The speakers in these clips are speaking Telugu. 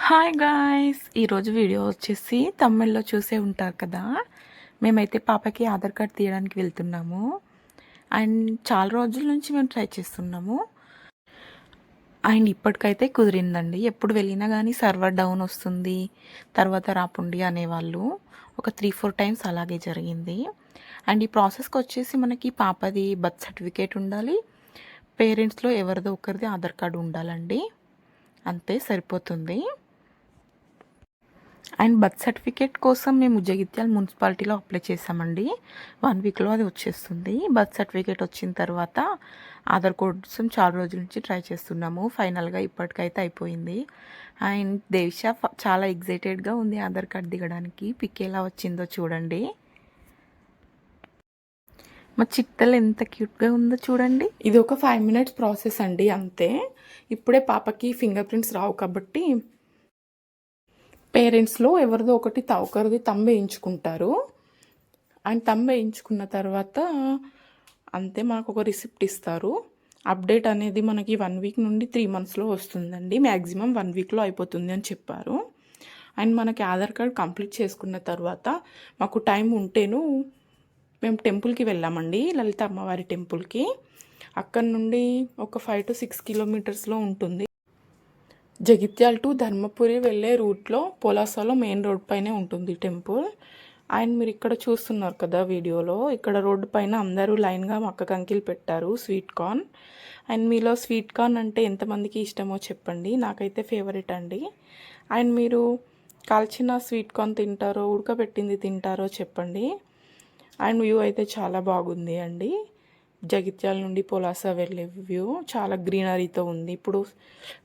హాయ్ గాయ్స్, ఈరోజు వీడియో వచ్చేసి తమిళ్లో చూసే ఉంటారు కదా. మేమైతే పాపకి ఆధార్ కార్డ్ తీయడానికి వెళ్తున్నాము. అండ్ చాలా రోజుల నుంచి మేము ట్రై చేస్తున్నాము. అండ్ ఇప్పటికైతే కుదిరిందండి. ఎప్పుడు వెళ్ళినా కానీ సర్వర్ డౌన్ వస్తుంది, తర్వాత రాపుండి అనేవాళ్ళు. ఒక 3-4 టైమ్స్ అలాగే జరిగింది. అండ్ ఈ ప్రాసెస్కి వచ్చేసి మనకి పాపది బర్త్ సర్టిఫికేట్ ఉండాలి, పేరెంట్స్లో ఎవరిదో ఒకరిది ఆధార్ కార్డు ఉండాలండి. అంతే సరిపోతుంది. అండ్ బర్త్ సర్టిఫికేట్ కోసం మేము జగిత్యాల మున్సిపాలిటీలో అప్లై చేసామండి. 1 వీక్లో అది వచ్చేస్తుంది. బర్త్ సర్టిఫికేట్ వచ్చిన తర్వాత ఆధార్ కోసం చాలా రోజుల నుంచి ట్రై చేస్తున్నాము. ఫైనల్గా ఇప్పటికైతే అయిపోయింది. అండ్ దేవిష చాలా ఎగ్జైటెడ్గా ఉంది ఆధార్ కార్డ్ దిగడానికి. పిక్ ఎలా వచ్చిందో చూడండి. మా చిట్టలు ఎంత క్యూట్గా ఉందో చూడండి. ఇది ఒక 5 మినిట్స్ ప్రాసెస్ అండి, అంతే. ఇప్పుడే పాపకి ఫింగర్ ప్రింట్స్ రావు కాబట్టి పేరెంట్స్లో ఎవరిదో ఒకరిది తంబ్ వేయించుకుంటారు. అండ్ తంబ్ వేయించుకున్న తర్వాత అంతే, మనకు ఒక రిసిప్ట్ ఇస్తారు. అప్డేట్ అనేది మనకి 1 వీక్ నుండి 3 మంత్స్లో వస్తుందండి. మ్యాక్సిమం 1 వీక్లో అయిపోతుంది అని చెప్పారు. అండ్ మనకి ఆధార్ కార్డ్ కంప్లీట్ చేసుకున్న తర్వాత మాకు టైం ఉంటేను మేము టెంపుల్కి వెళ్ళామండి, లలిత అమ్మవారి టెంపుల్కి. అక్కడ నుండి ఒక 5 to 6 కిలోమీటర్స్లో ఉంటుంది. జగిత్యాల టు ధర్మపురి వెళ్ళే రూట్లో పొలాసాలో మెయిన్ రోడ్ పైనే ఉంటుంది టెంపుల్. అండ్ మీరు ఇక్కడ చూస్తున్నారు కదా వీడియోలో, ఇక్కడ రోడ్డు పైన అందరూ లైన్గా మక్క కంకిలు పెట్టారు స్వీట్ కార్న్. అండ్ మీలో స్వీట్ కార్న్ అంటే ఎంతమందికి ఇష్టమో చెప్పండి, నాకైతే ఫేవరెట్ అండి. అండ్ మీరు కాల్చిన స్వీట్ కార్న్ తింటారో ఉడకబెట్టింది తింటారో చెప్పండి. అండ్ వ్యూ అయితే చాలా బాగుంది అండి. జగిత్యాల నుండి పొలాస వెళ్ళే వ్యూ చాలా గ్రీనరీతో ఉంది. ఇప్పుడు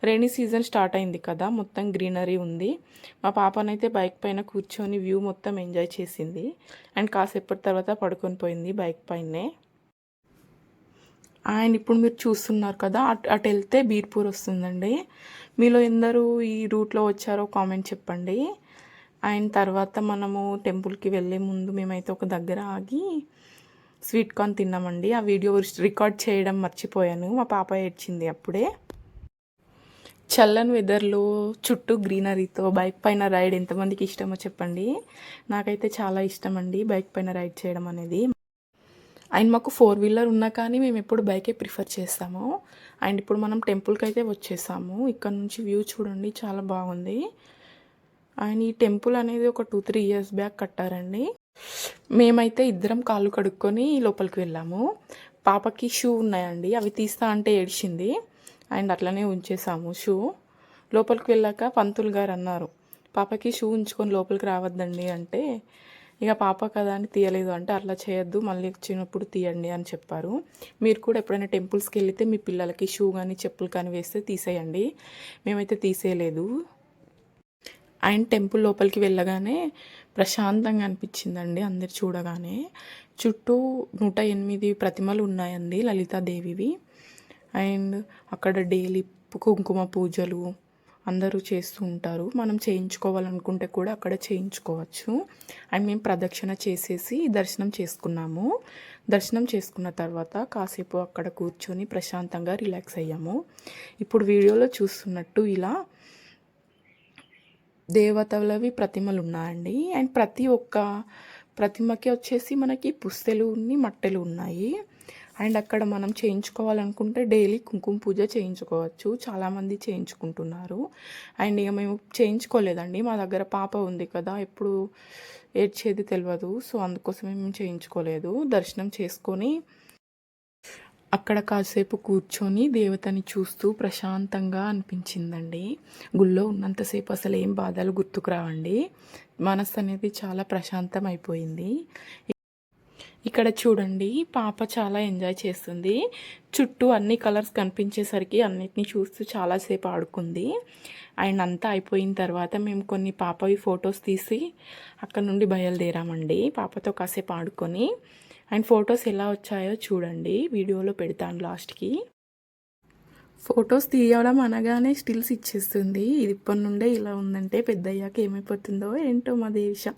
రైనీ సీజన్ స్టార్ట్ అయింది కదా, మొత్తం గ్రీనరీ ఉంది. మా పాపనైతే బైక్ పైన కూర్చొని వ్యూ మొత్తం ఎంజాయ్ చేసింది. అండ్ కాసేపటి తర్వాత పడుకొని పోయింది బైక్ పైనే. అండ్ ఇప్పుడు మీరు చూస్తున్నారు కదా, అటు వెళ్తే బీర్పూర్ వస్తుందండి. మీలో ఎందరూ ఈ రూట్లో వచ్చారో కామెంట్ చెప్పండి. అండ్ తర్వాత మనము టెంపుల్కి వెళ్ళే ముందు మేమైతే ఒక దగ్గర ఆగి స్వీట్ కార్న్ తిన్నామండి. ఆ వీడియో రికార్డ్ చేయడం మర్చిపోయాను, మా పాప ఏడ్చింది అప్పుడే. చల్లని వెదర్లో చుట్టూ గ్రీనరీతో బైక్ పైన రైడ్ ఎంతమందికి ఇష్టమో చెప్పండి. నాకైతే చాలా ఇష్టం అండి బైక్ పైన రైడ్ చేయడం అనేది. అండ్ మాకు 4 వీలర్ ఉన్నా కానీ మేము ఎప్పుడు బైకే ప్రిఫర్ చేస్తాము. అండ్ ఇప్పుడు మనం టెంపుల్కి అయితే వచ్చేసాము. ఇక్కడ నుంచి వ్యూ చూడండి, చాలా బాగుంది. అండ్ ఈ టెంపుల్ అనేది ఒక 2-3 ఇయర్స్ బ్యాక్ కట్టారండి. మేమైతే ఇద్దరం కాళ్ళు కడుక్కొని లోపలికి వెళ్ళాము. పాపకి షూ ఉన్నాయండి, అవి తీస్తా అంటే ఏడ్చింది. అండ్ అట్లనే ఉంచేసాము షూ. లోపలికి వెళ్ళాక పంతులు గారు అన్నారు, పాపకి షూ ఉంచుకొని లోపలికి రావద్దండి అంటే, ఇక పాప కదా అని తీయలేదు. అంటే అట్లా చేయొద్దు, మళ్ళీ వచ్చినప్పుడు తీయండి అని చెప్పారు. మీరు కూడా ఎప్పుడైనా టెంపుల్స్కి వెళితే మీ పిల్లలకి షూ కానీ చెప్పులు కానీ వేస్తే తీసేయండి. మేమైతే తీసేయలేదు. అండ్ టెంపుల్ లోపలికి వెళ్ళగానే ప్రశాంతంగా అనిపించిందండి అందరు చూడగానే. చుట్టూ 108 ప్రతిమలు ఉన్నాయండి లలితాదేవివి. అండ్ అక్కడ డైలీ కుంకుమ పూజలు అందరూ చేస్తూ ఉంటారు. మనం చేయించుకోవాలనుకుంటే కూడా అక్కడ చేయించుకోవచ్చు. అండ్ మేము ప్రదక్షిణ చేసేసి దర్శనం చేసుకున్నాము. దర్శనం చేసుకున్న తర్వాత కాసేపు అక్కడ కూర్చొని ప్రశాంతంగా రిలాక్స్ అయ్యాము. ఇప్పుడు వీడియోలో చూస్తున్నట్టు ఇలా దేవతలవి ప్రతిమలు ఉన్నాయండి. అండ్ ప్రతి ఒక్క ప్రతిమకి వచ్చేసి మనకి పుస్తెలు మట్టెలు ఉన్నాయి. అండ్ అక్కడ మనం చేయించుకోవాలనుకుంటే డైలీ కుంకుమ పూజ చేయించుకోవచ్చు. చాలామంది చేయించుకుంటున్నారు. అండ్ ఇక మేము చేయించుకోలేదండి, మా దగ్గర పాప ఉంది కదా, ఎప్పుడు ఏడ్చేది తెలియదు. సో అందుకోసమే మేము చేయించుకోలేదు. దర్శనం చేసుకొని అక్కడ కాసేపు కూర్చొని దేవతని చూస్తూ ప్రశాంతంగా అనిపించిందండి. గుళ్ళో ఉన్నంతసేపు అసలు ఏం బాధలు గుర్తుకు రావండి. మనసు అనేది చాలా ప్రశాంతం అయిపోయింది. ఇక్కడ చూడండి, పాప చాలా ఎంజాయ్ చేస్తుంది. చుట్టూ అన్ని కలర్స్ కనిపించేసరికి అన్నిటిని చూస్తూ చాలాసేపు ఆడుకుంది. అండ్ అంతా అయిపోయిన తర్వాత మేము కొన్ని పాపవి ఫొటోస్ తీసి అక్కడ నుండి బయలుదేరామండి పాపతో కాసేపు ఆడుకొని. అండ్ ఫొటోస్ ఎలా వచ్చాయో చూడండి, వీడియోలో పెడతాను లాస్ట్కి. ఫొటోస్ తీయడం అనగానే స్టిల్స్ ఇచ్చేస్తుంది. ఇది ఇప్పటి నుండే ఇలా ఉందంటే పెద్దయ్యాక ఏమైపోతుందో ఏంటో మా దేశం.